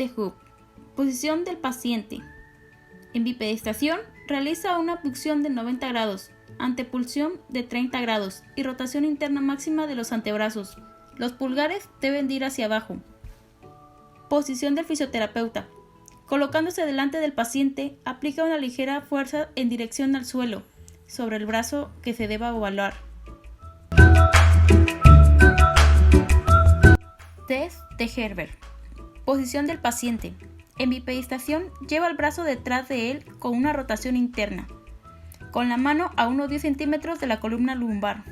de Hooke. Posición del paciente. En bipedestación, realiza una abducción de 90 grados, antepulsión de 30 grados y rotación interna máxima de los antebrazos. Los pulgares deben de ir hacia abajo. Posición del fisioterapeuta. Colocándose delante del paciente, aplica una ligera fuerza en dirección al suelo, sobre el brazo que se deba ovalar. Test de Herbert. Posición del paciente. En bipedestación, lleva el brazo detrás de él con una rotación interna, con la mano a unos 10 centímetros de la columna lumbar.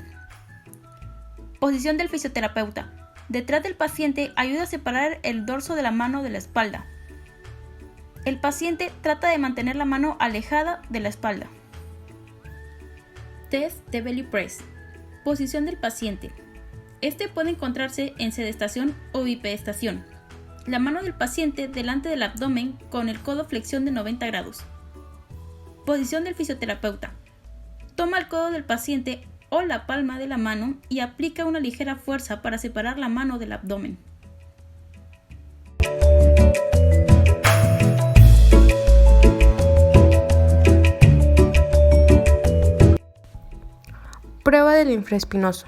Posición del fisioterapeuta. Detrás del paciente ayuda a separar el dorso de la mano de la espalda. El paciente trata de mantener la mano alejada de la espalda. Test de Belly Press. Posición del paciente. Este puede encontrarse en sedestación o bipedestación. La mano del paciente delante del abdomen con el codo flexión de 90 grados. Posición del fisioterapeuta. Toma el codo del paciente o la palma de la mano y aplica una ligera fuerza para separar la mano del abdomen. Prueba del infraespinoso.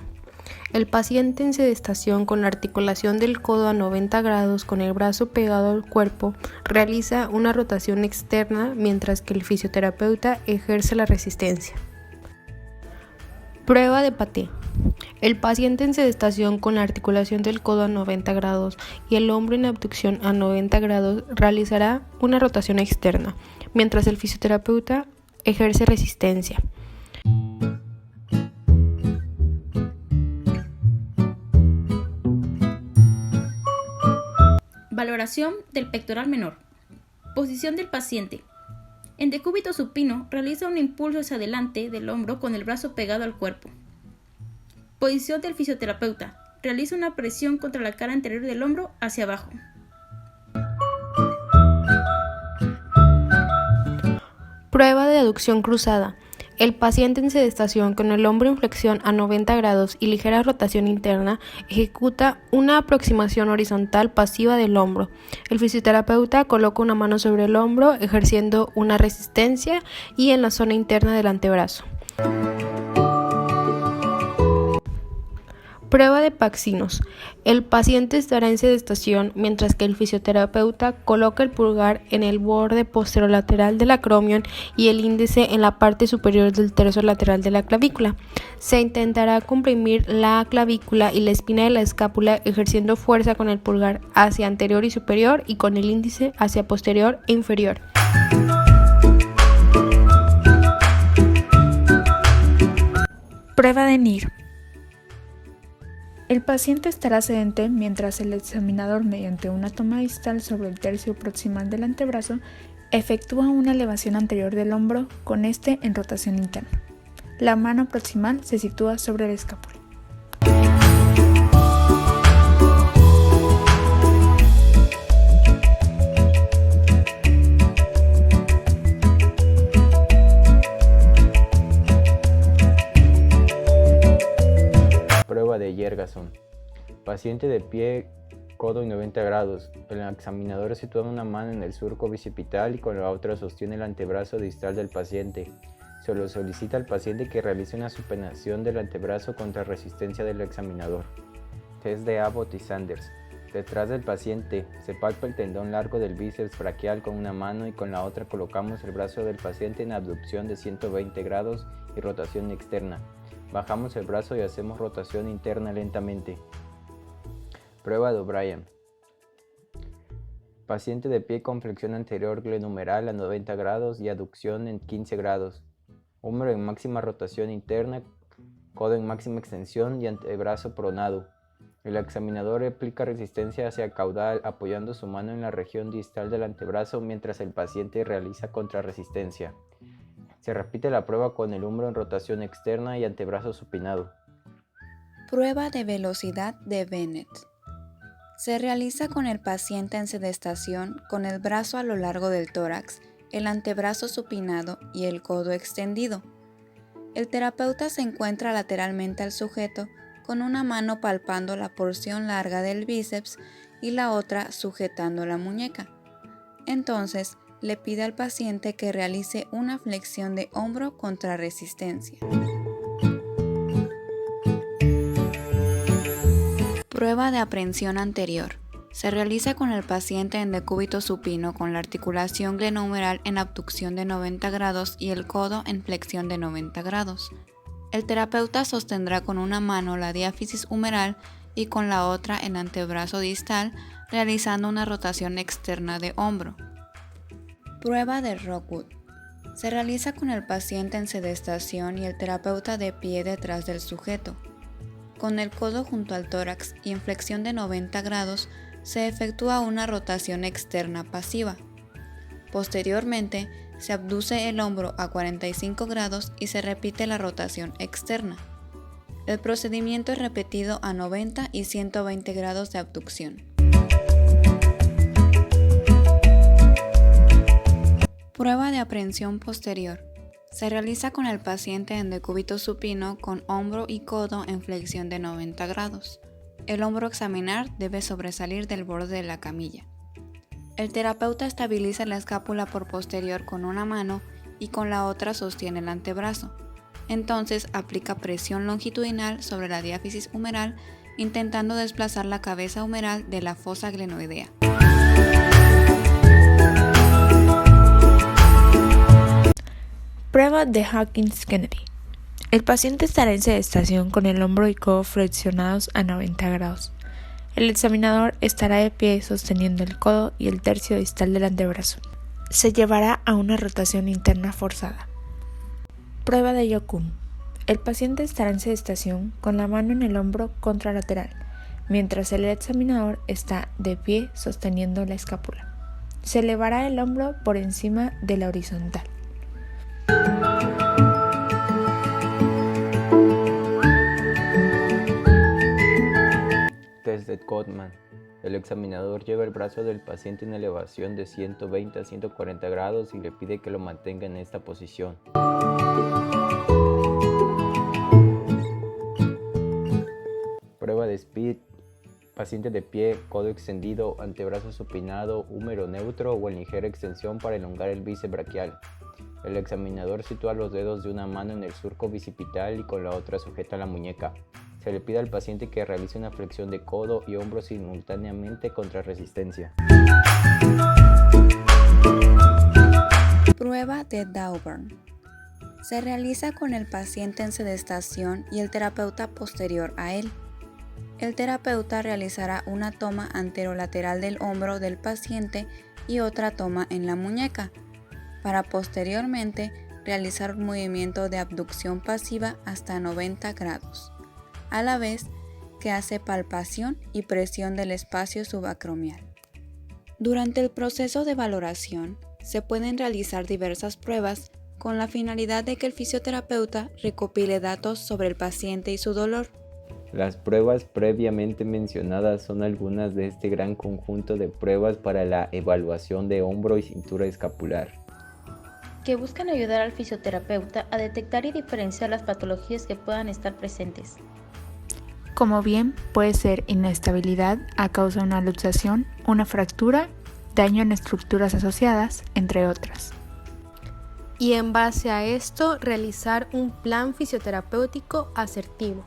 El paciente en sedestación con la articulación del codo a 90 grados con el brazo pegado al cuerpo realiza una rotación externa mientras que el fisioterapeuta ejerce la resistencia. Prueba de Paté. El paciente en sedestación con la articulación del codo a 90 grados y el hombro en abducción a 90 grados realizará una rotación externa mientras el fisioterapeuta ejerce resistencia. Valoración del pectoral menor. Posición del paciente. En decúbito supino, realiza un impulso hacia adelante del hombro con el brazo pegado al cuerpo. Posición del fisioterapeuta. Realiza una presión contra la cara anterior del hombro hacia abajo. Prueba de aducción cruzada. El paciente en sedestación con el hombro en flexión a 90 grados y ligera rotación interna ejecuta una aproximación horizontal pasiva del hombro. El fisioterapeuta coloca una mano sobre el hombro ejerciendo una resistencia y en la zona interna del antebrazo. Prueba de Paxinos. El paciente estará en sedestación mientras que el fisioterapeuta coloca el pulgar en el borde posterolateral del acromion y el índice en la parte superior del tercio lateral de la clavícula. Se intentará comprimir la clavícula y la espina de la escápula ejerciendo fuerza con el pulgar hacia anterior y superior y con el índice hacia posterior e inferior. Prueba de NIR. El paciente estará sedente mientras el examinador, mediante una toma distal sobre el tercio proximal del antebrazo, efectúa una elevación anterior del hombro con este en rotación interna. La mano proximal se sitúa sobre la escápula. Prueba de Jergasson. Paciente de pie, codo en 90 grados. El examinador sitúa una mano en el surco bicipital y con la otra sostiene el antebrazo distal del paciente. Se le solicita al paciente que realice una supinación del antebrazo contra resistencia del examinador. Test de Abbott y Sanders. Detrás del paciente se palpa el tendón largo del bíceps braquial con una mano y con la otra colocamos el brazo del paciente en abducción de 120 grados y rotación externa. Bajamos el brazo y hacemos rotación interna lentamente. Prueba de O'Brien. Paciente de pie con flexión anterior glenohumeral a 90 grados y aducción en 15 grados. Hombro en máxima rotación interna, codo en máxima extensión y antebrazo pronado. El examinador aplica resistencia hacia caudal apoyando su mano en la región distal del antebrazo mientras el paciente realiza contrarresistencia. Se repite la prueba con el hombro en rotación externa y antebrazo supinado. Prueba de velocidad de Bennett. Se realiza con el paciente en sedestación con el brazo a lo largo del tórax, el antebrazo supinado y el codo extendido. El terapeuta se encuentra lateralmente al sujeto con una mano palpando la porción larga del bíceps y la otra sujetando la muñeca. Entonces, le pide al paciente que realice una flexión de hombro contra resistencia. Prueba de aprehensión anterior. Se realiza con el paciente en decúbito supino con la articulación glenohumeral en abducción de 90 grados y el codo en flexión de 90 grados. El terapeuta sostendrá con una mano la diáfisis humeral y con la otra el antebrazo distal, realizando una rotación externa de hombro. Prueba de Rockwood. Se realiza con el paciente en sedestación y el terapeuta de pie detrás del sujeto. Con el codo junto al tórax y en flexión de 90 grados, se efectúa una rotación externa pasiva. Posteriormente, se abduce el hombro a 45 grados y se repite la rotación externa. El procedimiento es repetido a 90 y 120 grados de abducción. Prueba de aprehensión posterior. Se realiza con el paciente en decúbito supino con hombro y codo en flexión de 90 grados. El hombro a examinar debe sobresalir del borde de la camilla. El terapeuta estabiliza la escápula por posterior con una mano y con la otra sostiene el antebrazo. Entonces aplica presión longitudinal sobre la diáfisis humeral, intentando desplazar la cabeza humeral de la fosa glenoidea. Prueba de Hawkins-Kennedy. El paciente estará en sedestación con el hombro y codo flexionados a 90 grados. El examinador estará de pie sosteniendo el codo y el tercio distal del antebrazo. Se llevará a una rotación interna forzada. Prueba de Yokun. El paciente estará en sedestación con la mano en el hombro contralateral, mientras el examinador está de pie sosteniendo la escápula. Se elevará el hombro por encima de la horizontal. Test de Codman. El examinador lleva el brazo del paciente en elevación de 120 a 140 grados y le pide que lo mantenga en esta posición. Prueba de Speed. Paciente de pie, codo extendido, antebrazo supinado, húmero neutro o en ligera extensión para elongar el bíceps braquial. El examinador sitúa los dedos de una mano en el surco bicipital y con la otra sujeta la muñeca. Se le pide al paciente que realice una flexión de codo y hombro simultáneamente contra resistencia. Prueba de Dawburn. Se realiza con el paciente en sedestación y el terapeuta posterior a él. El terapeuta realizará una toma anterolateral del hombro del paciente y otra toma en la muñeca, para posteriormente realizar un movimiento de abducción pasiva hasta 90 grados, a la vez que hace palpación y presión del espacio subacromial. Durante el proceso de valoración, se pueden realizar diversas pruebas con la finalidad de que el fisioterapeuta recopile datos sobre el paciente y su dolor. Las pruebas previamente mencionadas son algunas de este gran conjunto de pruebas para la evaluación de hombro y cintura escapular, que buscan ayudar al fisioterapeuta a detectar y diferenciar las patologías que puedan estar presentes. Como bien puede ser inestabilidad a causa de una luxación, una fractura, daño en estructuras asociadas, entre otras. Y en base a esto, realizar un plan fisioterapéutico asertivo.